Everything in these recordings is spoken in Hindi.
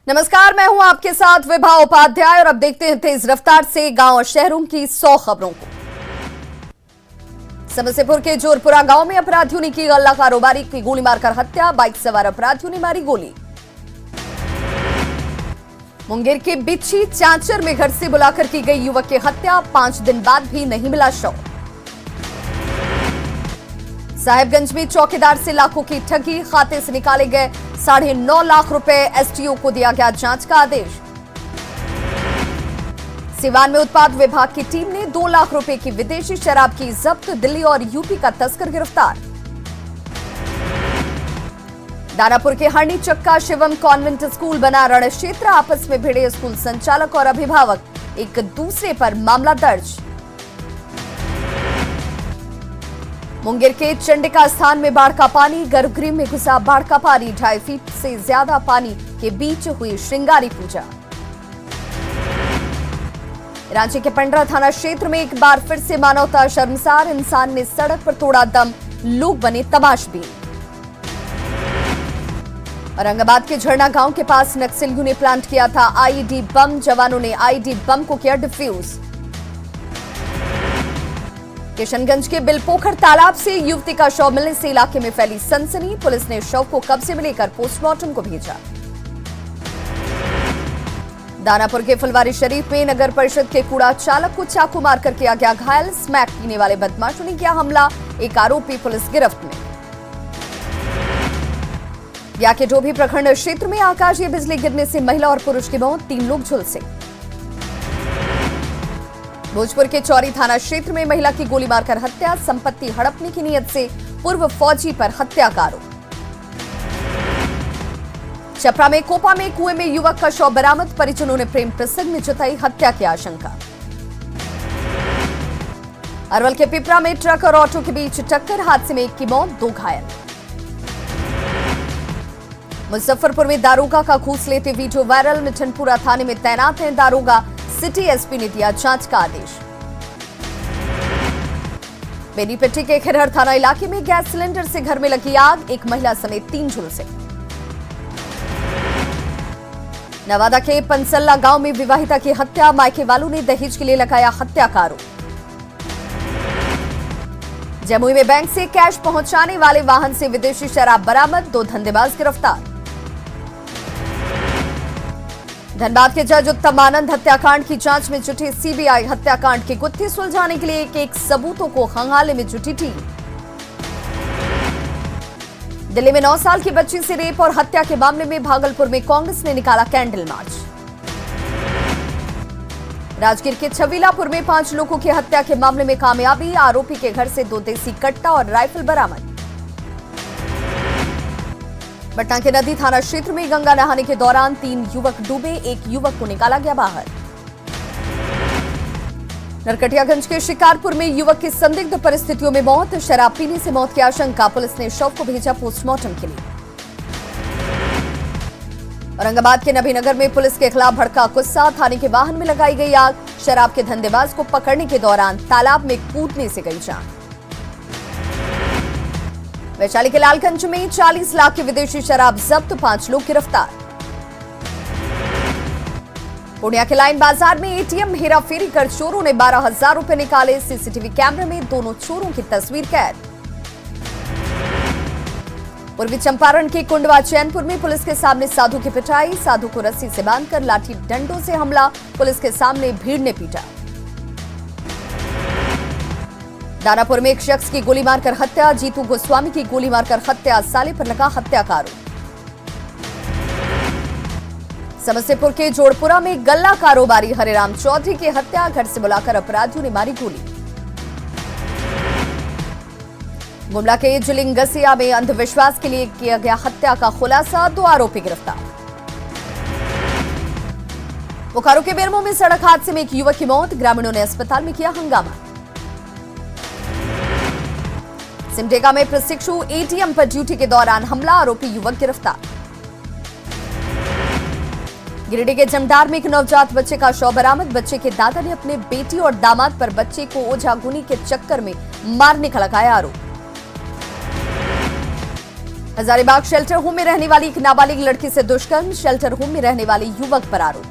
नमस्कार, मैं हूं आपके साथ विभा उपाध्याय और अब देखते हैं तेज रफ्तार से गांव और शहरों की 100 खबरों को। समस्तीपुर के जोरपुरा गांव में अपराधियों ने की गल्ला कारोबारी की गोली मारकर हत्या, बाइक सवार अपराधियों ने मारी गोली। मुंगेर के बिच्छी चांचर में घर से बुलाकर की गई युवक की हत्या, 5 दिन बाद भी नहीं मिला शव। साहिबगंज में चौकीदार से लाखों की ठगी, खाते से निकाले गए 9.5 लाख रुपए, एसटीओ को दिया गया जांच का आदेश। सिवान में उत्पाद विभाग की टीम ने 2 लाख रुपए की विदेशी शराब की जब्त, दिल्ली और यूपी का तस्कर गिरफ्तार। दानापुर के हरणी चक्का शिवम कॉन्वेंट स्कूल बना रण क्षेत्र, आपस में भिड़े स्कूल संचालक और अभिभावक, एक दूसरे पर मामला दर्ज। मुंगेर के चंडिका स्थान में बाढ़ का पानी, गर्भगृह में घुसा बाढ़ का पानी, 2.5 फीट से ज्यादा पानी के बीच हुई श्रृंगारी पूजा। रांची के पंडरा थाना क्षेत्र में एक बार फिर से मानवता शर्मसार, इंसान ने सड़क पर तोड़ा दम, लोग बने तमाशबीन। औरंगाबाद के झरना गांव के पास नक्सलियों ने प्लांट किया था आईईडी बम, जवानों ने आईईडी बम को किया डिफ्यूज। किशनगंज के बिलपोखर तालाब से युवती का शव मिलने से इलाके में फैली सनसनी, पुलिस ने शव को कब्जे में लेकर पोस्टमार्टम को भेजा। दानापुर के फुलवारी शरीफ में नगर परिषद के कूड़ा चालक को चाकू मारकर किया गया घायल, स्मैक पीने वाले बदमाशों ने किया हमला, एक आरोपी पुलिस गिरफ्त में। या के डोभी प्रखंड क्षेत्र में आकाशीय बिजली गिरने से महिला और पुरुष की मौत, 3 लोग झुलसे। भोजपुर के चौरी थाना क्षेत्र में महिला की गोली मारकर हत्या, संपत्ति हड़पने की नीयत से पूर्व फौजी पर हत्या का आरोप। छपरा में कोपा में कुएं में युवक का शव बरामद, परिजनों ने प्रेम प्रसंग में जताई हत्या की आशंका। अरवल के पिपरा में ट्रक और ऑटो के बीच टक्कर, हादसे में 1 की मौत, 2 घायल। मुजफ्फरपुर में दारोगा का घूस लेते वीडियो वायरल, मिठनपुरा थाने में तैनात हैं दारोगा, सिटी एसपी ने दिया जांच का आदेश। बेनीपट्टी के खिरहर थाना इलाके में गैस सिलेंडर से घर में लगी आग, एक महिला समेत 3 झुलसे। नवादा के पंसल्ला गांव में विवाहिता की हत्या, मायके वालों ने दहेज के लिए लगाया हत्या का आरोप। जमुई में बैंक से कैश पहुंचाने वाले वाहन से विदेशी शराब बरामद, 2 धंधेबाज गिरफ्तार। धनबाद के जज उत्तम आनंद हत्याकांड की जांच में जुटी सीबीआई, हत्याकांड की गुत्थी सुलझाने के लिए एक सबूतों को खंगालने में जुटी टीम। दिल्ली में 9 साल की बच्ची से रेप और हत्या के मामले में भागलपुर में कांग्रेस ने निकाला कैंडल मार्च। राजगीर के छबीलापुर में 5 लोगों की हत्या के मामले में कामयाबी, आरोपी के घर से 2 देसी कट्टा और राइफल बरामद। पटना के नदी थाना क्षेत्र में गंगा नहाने के दौरान 3 युवक डूबे, 1 युवक को निकाला गया बाहर। नरकटियागंज के शिकारपुर में युवक की संदिग्ध परिस्थितियों में मौत, शराब पीने से मौत की आशंका, पुलिस ने शव को भेजा पोस्टमार्टम के लिए। औरंगाबाद के नबीनगर में पुलिस के खिलाफ भड़का गुस्सा, थाने के वाहन में लगाई गई आग, शराब के धंधेबाज को पकड़ने के दौरान तालाब में कूदने से गई जान। वैशाली के लालगंज में 40 लाख की विदेशी शराब जब्त, 5 लोग गिरफ्तार। पूर्णिया के लाइन बाजार में एटीएम हेराफेरी कर चोरों ने 12,000 रुपए निकाले, सीसीटीवी कैमरे में दोनों चोरों की तस्वीर कैद। पूर्वी चंपारण के कुंडवा चैनपुर में पुलिस के सामने साधु की पिटाई, साधु को रस्सी से बांधकर लाठी डंडों से हमला, पुलिस के सामने भीड़ ने पीटा। दानापुर में एक शख्स की गोली मारकर हत्या, जीतू गोस्वामी की गोली मारकर हत्या, साले पर लगा हत्या का आरोप। समस्तीपुर के जोड़पुरा में गल्ला कारोबारी हरिराम चौधरी की हत्या, घर से बुलाकर अपराधियों ने मारी गोली। गुमला के जिलिंगसिया में अंधविश्वास के लिए किया गया हत्या का खुलासा, 2 आरोपी गिरफ्तार। बोकारो के बेरमो में सड़क हादसे में एक युवक की मौत, ग्रामीणों ने अस्पताल में किया हंगामा। सिमडेगा में प्रशिक्षु एटीएम पर ड्यूटी के दौरान हमला, आरोपी युवक गिरफ्तार। गिरिडीह के जमदार में एक नवजात बच्चे का शव बरामद, बच्चे के दादा ने अपने बेटी और दामाद पर बच्चे को ओझागुनी के चक्कर में मारने का लगाया आरोप। हजारीबाग शेल्टर होम में रहने वाली एक नाबालिग लड़की से दुष्कर्म, शेल्टर होम में रहने वाले युवक पर आरोप।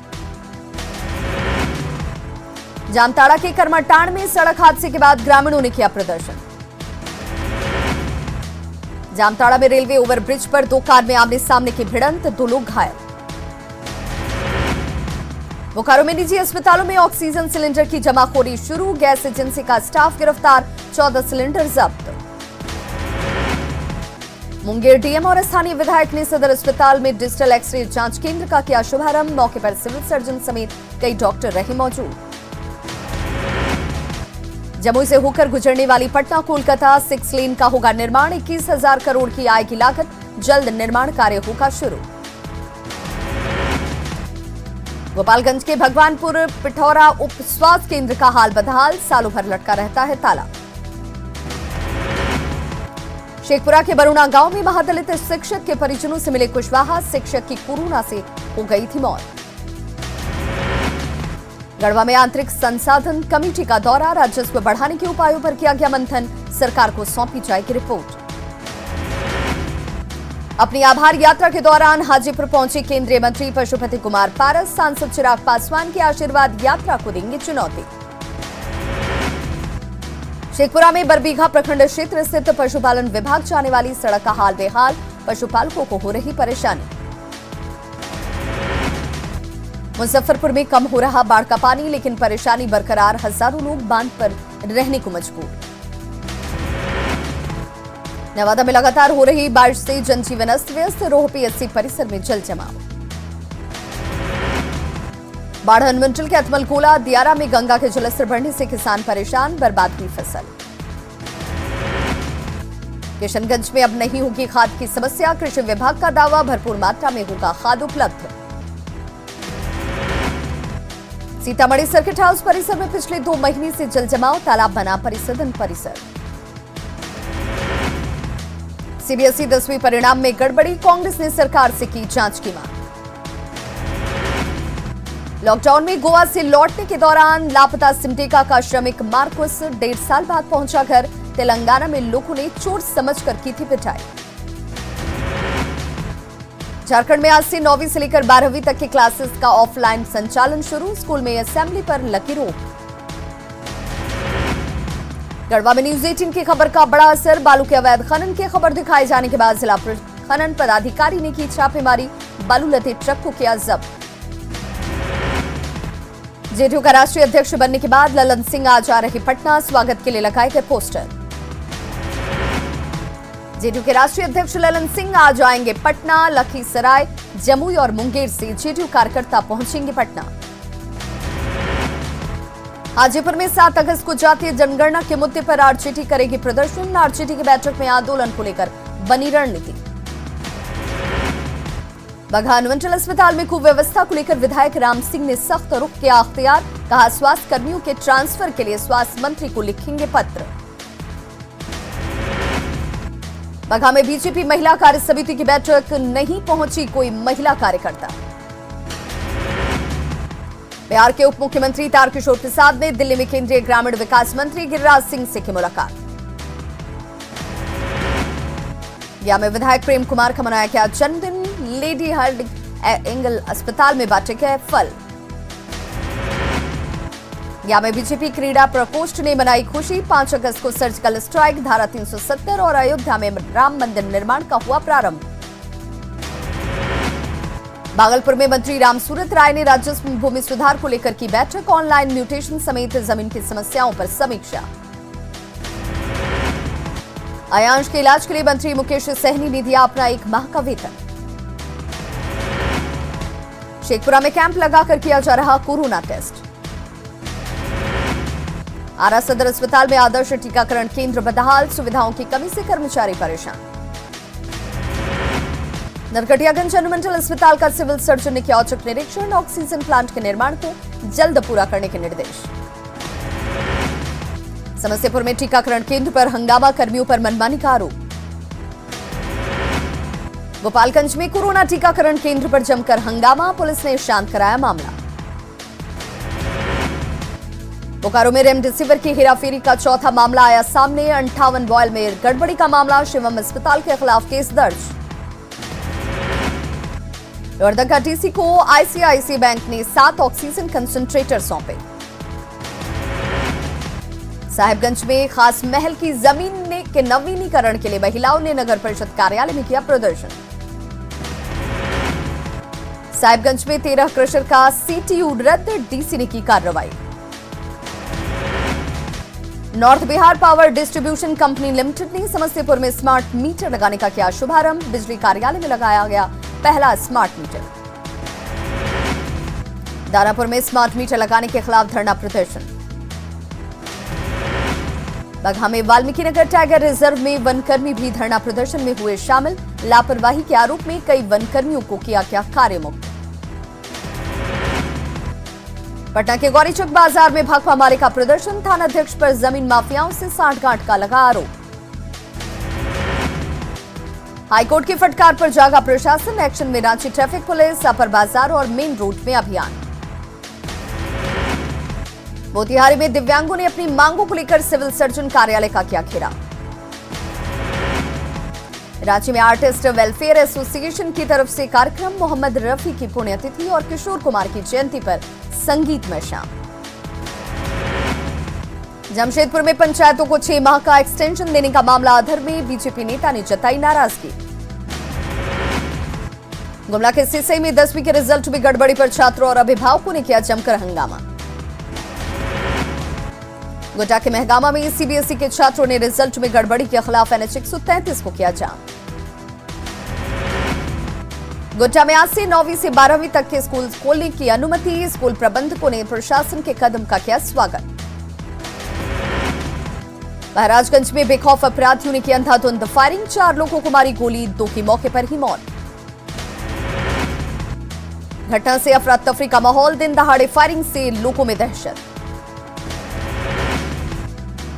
जामताड़ा के करमाटांड में सड़क हादसे के बाद ग्रामीणों ने किया प्रदर्शन। जामताड़ा में रेलवे ओवरब्रिज पर दो कार में आमने सामने की भिड़ंत, 2 लोग घायल। बोकारो में निजी अस्पतालों में ऑक्सीजन सिलेंडर की जमाखोरी शुरू, गैस एजेंसी का स्टाफ गिरफ्तार, 14 सिलेंडर जब्त। मुंगेर डीएम और स्थानीय विधायक ने सदर अस्पताल में डिजिटल एक्सरे जांच केंद्र का किया शुभारंभ, मौके पर सिविल सर्जन समेत कई डॉक्टर रहे मौजूद। जमुई से होकर गुजरने वाली पटना कोलकाता 6 लेन का होगा निर्माण, 21,000 करोड़ की आएगी लागत, जल्द निर्माण कार्य होगा शुरू। गोपालगंज के भगवानपुर पिठौरा उप स्वास्थ्य केंद्र का हाल बदहाल, सालों भर लटका रहता है ताला। शेखपुरा के बरुणा गांव में महादलित शिक्षक के परिजनों से मिले कुशवाहा, शिक्षक की कोरोना से हो गई थी मौत। गढ़वा में आंतरिक संसाधन कमेटी का दौरा, राजस्व बढ़ाने के उपायों पर किया गया मंथन, सरकार को सौंपी जाएगी रिपोर्ट। अपनी आभार यात्रा के दौरान हाजीपुर पहुंचे केंद्रीय मंत्री पशुपति कुमार पारस, सांसद चिराग पासवान की आशीर्वाद यात्रा को देंगे चुनौती। शेखपुरा में बरबीघा प्रखंड क्षेत्र स्थित पशुपालन विभाग जाने वाली सड़क का हाल बेहाल, पशुपालकों को हो रही परेशानी। मुजफ्फरपुर में कम हो रहा बाढ़ का पानी, लेकिन परेशानी बरकरार, हजारों लोग बांध पर रहने को मजबूर। नवादा में लगातार हो रही बारिश से जनजीवन अस्त व्यस्त, रोह पीएससी परिसर में जल जमाव। बाढ़ अनुमंडल के अतमलगोला दियारा में गंगा के जलस्तर बढ़ने से किसान परेशान, बर्बाद हुई फसल। किशनगंज में अब नहीं होगी खाद की समस्या, कृषि विभाग का दावा, भरपूर मात्रा में होगा खाद उपलब्ध। सीतामढ़ी सर्किट हाउस परिसर में पिछले 2 महीने से जल जमाव, तालाब बना परिसदन परिसर। सीबीएसई 10वीं परिणाम में गड़बड़ी, कांग्रेस ने सरकार से की जांच की मांग। लॉकडाउन में गोवा से लौटने के दौरान लापता सिमडेगा का श्रमिक मार्कुस 1.5 साल बाद पहुंचा घर, तेलंगाना में लोगों ने चोट समझकर की थी पिटाई। झारखंड में आज से 9वीं से लेकर 12वीं तक के क्लासेस का ऑफलाइन संचालन शुरू, स्कूल में असेंबली पर लगी रोक। गढ़वा में न्यूज 18 की खबर का बड़ा असर, बालू के अवैध खनन की खबर दिखाए जाने के बाद जिला खनन पदाधिकारी ने की छापेमारी, बालू लदे ट्रक को किया जब्त। जेडीयू का राष्ट्रीय अध्यक्ष बनने के बाद ललन सिंह आज आ रहे पटना, स्वागत के लिए लगाए गए पोस्टर। जेडीयू के राष्ट्रीय अध्यक्ष ललन सिंह आज आएंगे पटना, लखीसराय, जमुई और मुंगेर से जेडीयू कार्यकर्ता पहुंचेंगे पटना। हाजीपुर में 7 अगस्त को जातीय जनगणना के मुद्दे पर आरजेडी करेगी प्रदर्शन, आरजेडी की बैठक में आंदोलन को लेकर बनी रणनीति। बघा अनुमंडल अस्पताल में कुव्यवस्था को लेकर विधायक राम सिंह ने सख्त रुख किया अख्तियार, कहा स्वास्थ्य कर्मियों के ट्रांसफर के लिए स्वास्थ्य मंत्री को लिखेंगे पत्र। बघा में बीजेपी महिला कार्य समिति की बैठक, नहीं पहुंची कोई महिला कार्यकर्ता। बिहार के उप मुख्यमंत्री तारकिशोर प्रसाद ने दिल्ली में केंद्रीय ग्रामीण विकास मंत्री गिरिराज सिंह से की मुलाकात। गया में विधायक प्रेम कुमार का मनाया गया जन्मदिन, लेडी हार्ड एंगल अस्पताल में बांटे गए फल। गया में बीजेपी क्रीड़ा प्रकोष्ठ ने मनाई खुशी, 5 अगस्त को सर्जिकल स्ट्राइक, धारा 370 और अयोध्या में राम मंदिर निर्माण का हुआ प्रारंभ। भागलपुर में मंत्री रामसूरत राय ने राजस्व भूमि सुधार को लेकर की बैठक, ऑनलाइन म्यूटेशन समेत जमीन की समस्याओं पर समीक्षा। आयांश के इलाज के लिए मंत्री मुकेश सहनी ने दिया अपना 1 माह का वेतन। शेखपुरा में कैंप लगाकर किया जा रहा कोरोना टेस्ट। आरा सदर अस्पताल में आदर्श टीकाकरण केंद्र बदहाल, सुविधाओं की कमी से कर्मचारी परेशान। नरकटियागंज अनुमंडल अस्पताल का सिविल सर्जन ने किया औचक निरीक्षण, ऑक्सीजन प्लांट के निर्माण को जल्द पूरा करने के निर्देश। समस्तीपुर में टीकाकरण केंद्र पर हंगामा, कर्मियों पर मनमानी का आरोप। गोपालगंज में कोरोना टीकाकरण केंद्र पर जमकर हंगामा, पुलिस ने शांत कराया मामला। बोकारो में रेमडेसिविर की हेराफेरी का चौथा मामला आया सामने, 58 वॉयल में गड़बड़ी का मामला, शिवम अस्पताल के खिलाफ केस दर्ज। लोहरदगा डीसी को आईसीआईसीआई बैंक ने 7 ऑक्सीजन कंसंट्रेटर सौंपे। साहिबगंज में खास महल की जमीन के नवीनीकरण के लिए महिलाओं ने नगर परिषद कार्यालय में किया प्रदर्शन। साहिबगंज में 13 क्रशर का सीटीयू रद्द, डीसी ने की कार्रवाई। North Bihar power distribution company limited ने समस्तीपुर में स्मार्ट मीटर लगाने का किया शुभारंभ। बिजली कार्यालय में लगाया गया पहला स्मार्ट मीटर। दानापुर में स्मार्ट मीटर लगाने के खिलाफ धरना प्रदर्शन। बगहा में वाल्मीकि नगर टाइगर रिजर्व में वनकर्मी भी धरना प्रदर्शन में हुए शामिल। लापरवाही के आरोप में कई वनकर्मियों को किया गया कार्यमुक्त। पटना के गौरीचक बाजार में भाकपा मारे का प्रदर्शन। थानाध्यक्ष पर जमीन माफियाओं से सांठगांठ का लगा आरोप। हाईकोर्ट की फटकार पर जागा प्रशासन। एक्शन में रांची ट्रैफिक पुलिस, अपर बाजार और मेन रोड में अभियान। मोतिहारी में दिव्यांगों ने अपनी मांगों को लेकर सिविल सर्जन कार्यालय का किया घेराव। रांची में आर्टिस्ट वेलफेयर एसोसिएशन की तरफ से कार्यक्रम। मोहम्मद रफी की पुण्यतिथि और किशोर कुमार की जयंती पर संगीत में शाम। जमशेदपुर में पंचायतों को 6 माह का एक्सटेंशन देने का मामला अधर में। बीजेपी नेता ने जताई नाराजगी। गुमला के सिसई में 10वीं के रिजल्ट में गड़बड़ी पर छात्रों और अभिभावकों ने किया जमकर हंगामा। गोड्डा के महगामा में सीबीएसई के छात्रों ने रिजल्ट में गड़बड़ी के खिलाफ एनएच 133 को किया जाम। गोड्डा में आज से 9वीं से 12वीं तक के स्कूल खोलने की अनुमति। स्कूल प्रबंधकों ने प्रशासन के कदम का किया स्वागत। महाराजगंज में बेखौफ अपराधियों ने की अंधाधुंध फायरिंग। 4 लोगों को मारी गोली, 2 की मौके पर ही मौत। घटना से अफरा तफरी का माहौल। दिन दहाड़े फायरिंग से लोगों में दहशत।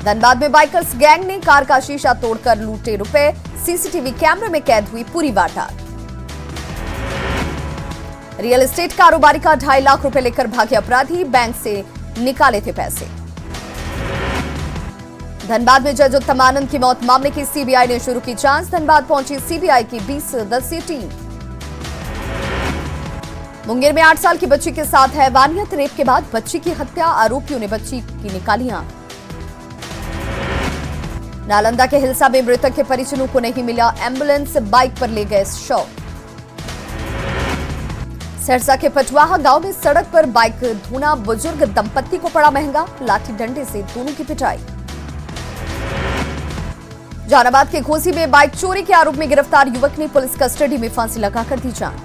धनबाद में बाइकर्स गैंग ने कार का शीशा तोड़कर लूटे रुपए। सीसीटीवी कैमरे में कैद हुई पूरी वारदात। रियल एस्टेट कारोबारी का 2.5 लाख रुपए लेकर भागे अपराधी। बैंक से निकाले थे पैसे। धनबाद में जज उत्तमानंद की मौत मामले की सीबीआई ने शुरू की जांच। धनबाद पहुंची सीबीआई की 20 सदस्यीय टीम। मुंगेर में 8 साल की बच्ची के साथ हैवानियत। रेप के बाद बच्ची की हत्या। आरोपियों ने बच्ची की निकाली आंख। नालंदा के हिलसा में मृतक के परिजनों को नहीं मिला एम्बुलेंस। बाइक पर ले गए शव। सरसा के पटवाहा गांव में सड़क पर बाइक धोना बुजुर्ग दंपत्ति को पड़ा महंगा। लाठी डंडे से दोनों की पिटाई। जहानाबाद के घोसी में बाइक चोरी के आरोप में गिरफ्तार युवक ने पुलिस कस्टडी में फांसी लगाकर दी जान।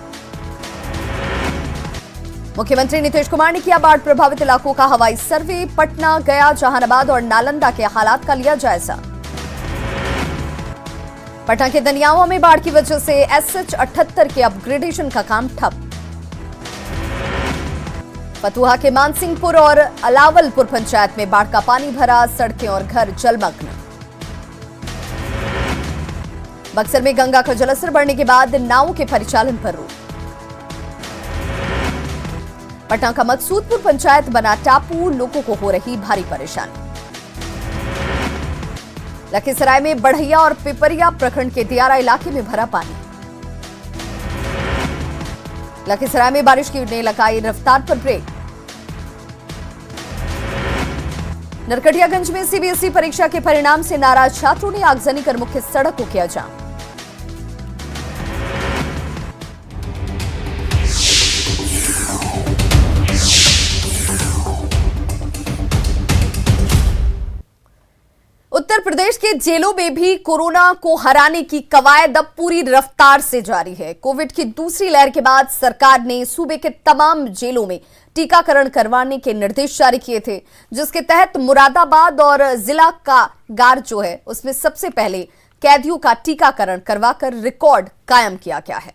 मुख्यमंत्री नीतीश कुमार ने किया बाढ़ प्रभावित इलाकों का हवाई सर्वे। पटना, गया, जहानाबाद और नालंदा के हालात का लिया जायजा। पटना के दनियावा में बाढ़ की वजह से एसएच 78 के अपग्रेडेशन का काम ठप। फतुहा के मानसिंहपुर और अलावलपुर पंचायत में बाढ़ का पानी भरा। सड़कें और घर जलमग्न। बक्सर में गंगा का जलस्तर बढ़ने के बाद नावों के परिचालन पर रोक। पटना का मकसूदपुर पंचायत बना टापू। लोगों को हो रही भारी परेशानी। लखीसराय में बढ़ैया और पिपरिया प्रखंड के दियारा इलाके में भरा पानी। लखीसराय में बारिश की ने लगाई रफ्तार पर ब्रेक। नरकटियागंज में सीबीएसई परीक्षा के परिणाम से नाराज छात्रों ने आगजनी कर मुख्य सड़क को किया जाम। उत्तर प्रदेश के जेलों में भी कोरोना को हराने की कवायद अब पूरी रफ्तार से जारी है। कोविड की दूसरी लहर के बाद सरकार ने सूबे के तमाम जेलों में टीकाकरण करवाने के निर्देश जारी किए थे, जिसके तहत मुरादाबाद और जिला कारागार जो है उसमें सबसे पहले कैदियों का टीकाकरण करवाकर रिकॉर्ड कायम किया गया है।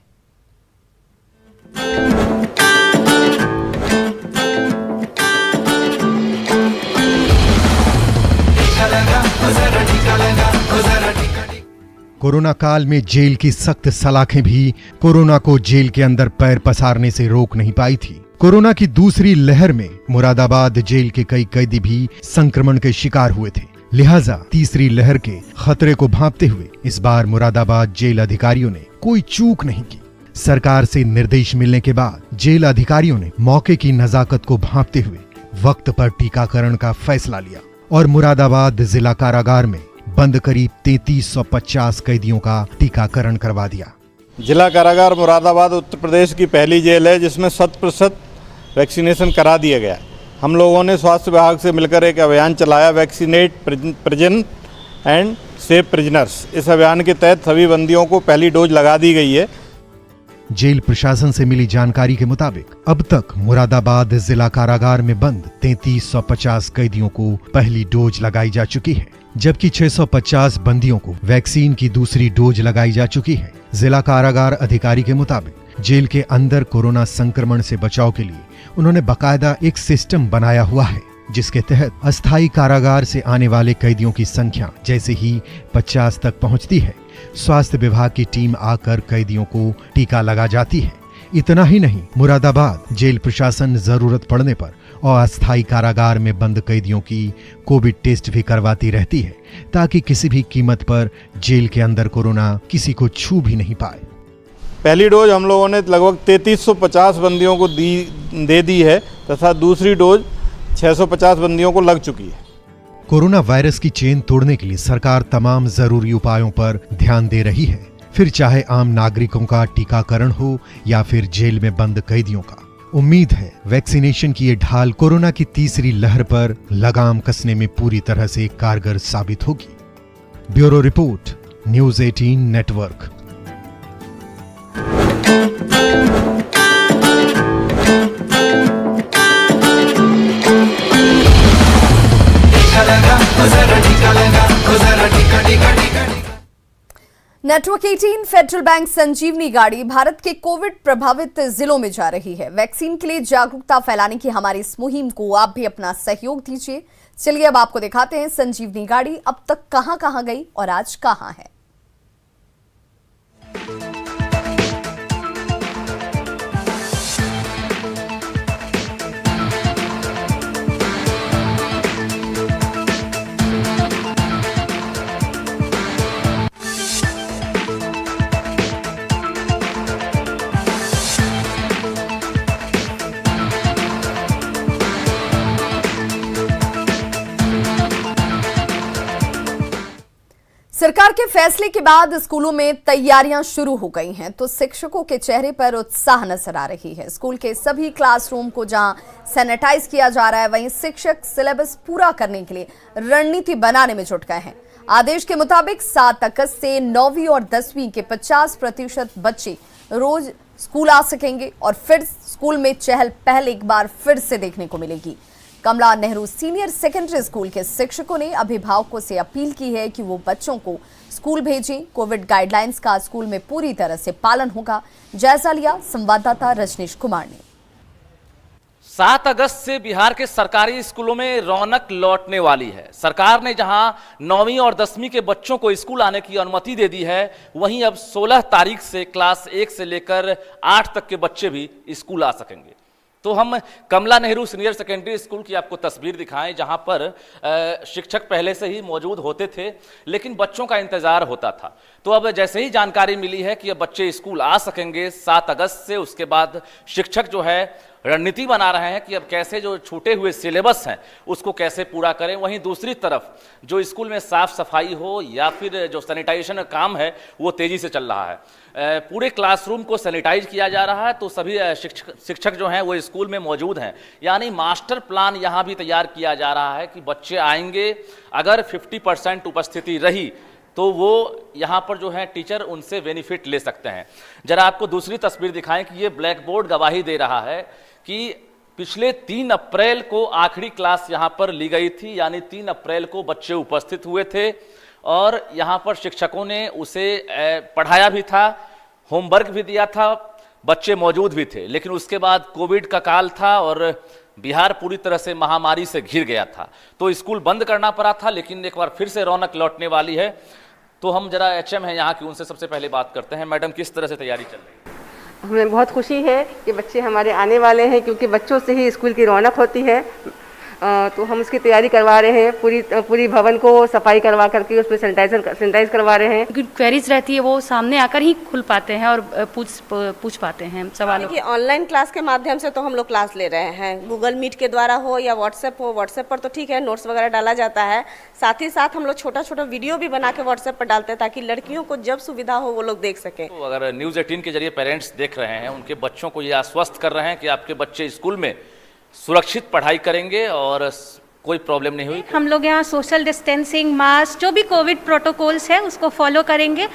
कोरोना काल में जेल की सख्त सलाखें भी कोरोना को जेल के अंदर पैर पसारने से रोक नहीं पाई थी। कोरोना की दूसरी लहर में मुरादाबाद जेल के कई कैदी भी संक्रमण के शिकार हुए थे। लिहाजा तीसरी लहर के खतरे को भांपते हुए इस बार मुरादाबाद जेल अधिकारियों ने कोई चूक नहीं की। सरकार से निर्देश मिलने के बाद जेल अधिकारियों ने मौके की नजाकत को भांपते हुए वक्त पर टीकाकरण का फैसला लिया और मुरादाबाद जिला कारागार में बंद करीब 3350 कैदियों का टीकाकरण करवा दिया। जिला कारागार मुरादाबाद उत्तर प्रदेश की पहली जेल है जिसमें 100% वैक्सीनेशन करा दिया गया। हम लोगों ने स्वास्थ्य विभाग से मिलकर एक अभियान चलाया, vaccinate prison and save prisoners. इस अभियान के तहत सभी बंदियों को पहली डोज लगा दी गई है। जेल प्रशासन से मिली जानकारी के मुताबिक अब तक मुरादाबाद जिला कारागार में बंद 3350 कैदियों को पहली डोज लगाई जा चुकी है, जबकि 650 बंदियों को वैक्सीन की दूसरी डोज लगाई जा चुकी है। जिला कारागार अधिकारी के मुताबिक जेल के अंदर कोरोना संक्रमण से बचाव के लिए उन्होंने बाकायदा एक सिस्टम बनाया हुआ है, जिसके तहत अस्थायी कारागार से आने वाले कैदियों की संख्या जैसे ही 50 तक पहुंचती है, स्वास्थ्य विभाग की टीम आकर कैदियों को टीका लगा जाती है। इतना ही नहीं, मुरादाबाद जेल प्रशासन जरूरत पड़ने पर और अस्थायी कारागार में बंद कैदियों की कोविड टेस्ट भी करवाती रहती है, ताकि किसी भी कीमत पर जेल के अंदर कोरोना किसी को छू भी नहीं पाए। पहली डोज हम लोगों ने लगभग 3350 बंदियों को दे दी है तथा दूसरी डोज 650 बंदियों को लग चुकी है। कोरोना वायरस की चेन तोड़ने के लिए सरकार तमाम जरूरी उपायों पर ध्यान दे रही है, फिर चाहे आम नागरिकों का टीकाकरण हो या फिर जेल में बंद कैदियों का। उम्मीद है वैक्सीनेशन की ये ढाल कोरोना की तीसरी लहर पर लगाम कसने में पूरी तरह से कारगर साबित होगी। Bureau report, news 18 network. Network 18 federal bank Sanjeevani गाड़ी भारत के कोविड प्रभावित जिलों में जा रही है। वैक्सीन के लिए जागरूकता फैलाने की हमारी इस मुहिम को आप भी अपना सहयोग दीजिए। चलिए अब आपको दिखाते हैं संजीवनी गाड़ी अब तक कहां गई और आज कहां है। सरकार के फैसले के बाद स्कूलों में तैयारियां शुरू हो गई हैं, तो शिक्षकों के चेहरे पर उत्साह नजर आ रही है। स्कूल के सभी क्लासरूम को जहां सैनिटाइज किया जा रहा है, वहीं शिक्षक सिलेबस पूरा करने के लिए रणनीति बनाने में जुट गए हैं। आदेश के मुताबिक 7 अगस्त से 9वीं और 10वीं के 50% बच्चे रोज स्कूल आ सकेंगे और फिर स्कूल में चहल पहल एक बार फिर से देखने को मिलेगी। कमला नेहरू सीनियर सेकेंडरी स्कूल के शिक्षकों ने अभिभावकों से अपील की है कि वो बच्चों को स्कूल भेजें। कोविड गाइडलाइंस का स्कूल में पूरी तरह से पालन होगा। जायजा लिया संवाददाता रजनीश कुमार ने। 7 अगस्त से बिहार के सरकारी स्कूलों में रौनक लौटने वाली है। सरकार ने जहां 9वीं और 10वीं के बच्चों को स्कूल आने की अनुमति दे दी है, वहीं अब 16 तारीख से क्लास 1 से लेकर 8 तक के बच्चे भी स्कूल आ सकेंगे। तो हम कमला नेहरू सीनियर सेकेंडरी स्कूल की आपको तस्वीर दिखाएं, जहां पर शिक्षक पहले से ही मौजूद होते थे, लेकिन बच्चों का इंतजार होता था। तो अब जैसे ही जानकारी मिली है कि अब बच्चे स्कूल आ सकेंगे 7 अगस्त से, उसके बाद शिक्षक जो है रणनीति बना रहे हैं कि अब कैसे जो छूटे हुए सिलेबस हैं उसको कैसे पूरा करें। वहीं दूसरी तरफ जो स्कूल में साफ सफाई हो या फिर जो सैनिटाइजेशन का काम है वो तेजी से चल रहा है। पूरे क्लासरूम को सैनिटाइज किया जा रहा है। तो सभी शिक्षक जो हैं वो स्कूल में मौजूद हैं, यानी मास्टर प्लान यहाँ भी तैयार किया जा रहा है कि बच्चे आएंगे, अगर 50% उपस्थिति रही तो वो यहाँ पर जो है टीचर उनसे बेनिफिट ले सकते हैं। जरा आपको दूसरी तस्वीर दिखाएं कि ये ब्लैक बोर्ड गवाही दे रहा है कि पिछले 3 अप्रैल को आखिरी क्लास यहाँ पर ली गई थी, यानी 3 अप्रैल को बच्चे उपस्थित हुए थे और यहाँ पर शिक्षकों ने उसे पढ़ाया भी था, होमवर्क भी दिया था, बच्चे मौजूद भी थे। लेकिन उसके बाद कोविड का काल था और बिहार पूरी तरह से महामारी से घिर गया था, तो स्कूल बंद करना पड़ा था। लेकिन एक बार फिर से रौनक लौटने वाली है। तो हम जरा एचएम हैं यहाँ की, उनसे सबसे पहले बात करते हैं। मैडम, किस तरह से तैयारी चल रही है? हमें बहुत खुशी है कि बच्चे हमारे आने वाले हैं, क्योंकि बच्चों से ही स्कूल की रौनक होती है। तो हम उसकी तैयारी करवा रहे हैं, पूरी भवन को सफाई करवा करके उस पर सैनिटाइज करवा रहे हैं। क्वेरीज रहती है वो सामने आकर ही खुल पाते हैं और पूछ पाते हैं सवालों। देखिए, ऑनलाइन क्लास के माध्यम से तो हम लोग क्लास ले रहे हैं, गूगल मीट के द्वारा हो या व्हाट्सएप पर तो ठीक है, नोट्स वगैरह डाला जाता है। साथ ही साथ हम लोग छोटा छोटा वीडियो भी बना के व्हाट्सएप पर डालते हैं ताकि लड़कियों को जब सुविधा हो वो लोग देख सकें। तो अगर न्यूज़ 18 के जरिए पेरेंट्स देख रहे हैं, उनके बच्चों को ये आश्वस्त कर रहे हैं कि आपके बच्चे स्कूल में सुरक्षित पढ़ाई करेंगे और कोई प्रॉब्लम नहीं हुई। हम लोग यहाँ सोशल डिस्टेंसिंग, मास्क, जो भी कोविड प्रोटोकॉल्स है उसको फॉलो करेंगे।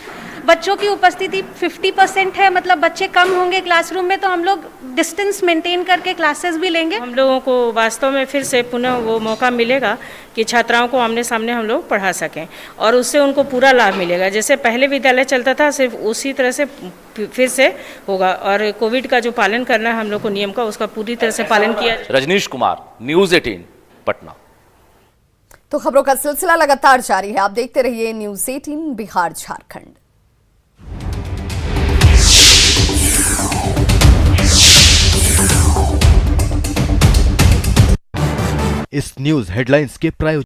बच्चों की उपस्थिति 50% है, मतलब बच्चे कम होंगे क्लासरूम में, तो हम लोग डिस्टेंस मेंटेन करके क्लासेस भी लेंगे। हम लोगों को वास्तव में फिर से पुनः वो मौका मिलेगा कि छात्राओं को आमने सामने हम लोग पढ़ा सकें और उससे उनको पूरा लाभ मिलेगा। जैसे पहले विद्यालय चलता था सिर्फ उसी तरह से फिर से होगा और कोविड का जो पालन करना है हम लोग को नियम का, उसका पूरी तरह से पालन किया। रजनीश कुमार, न्यूज़ 18 पटना। तो खबरों का सिलसिला लगातार जारी है, आप देखते रहिए न्यूज़ 18 बिहार झारखंड। इस न्यूज हेडलाइंस के प्रायोजक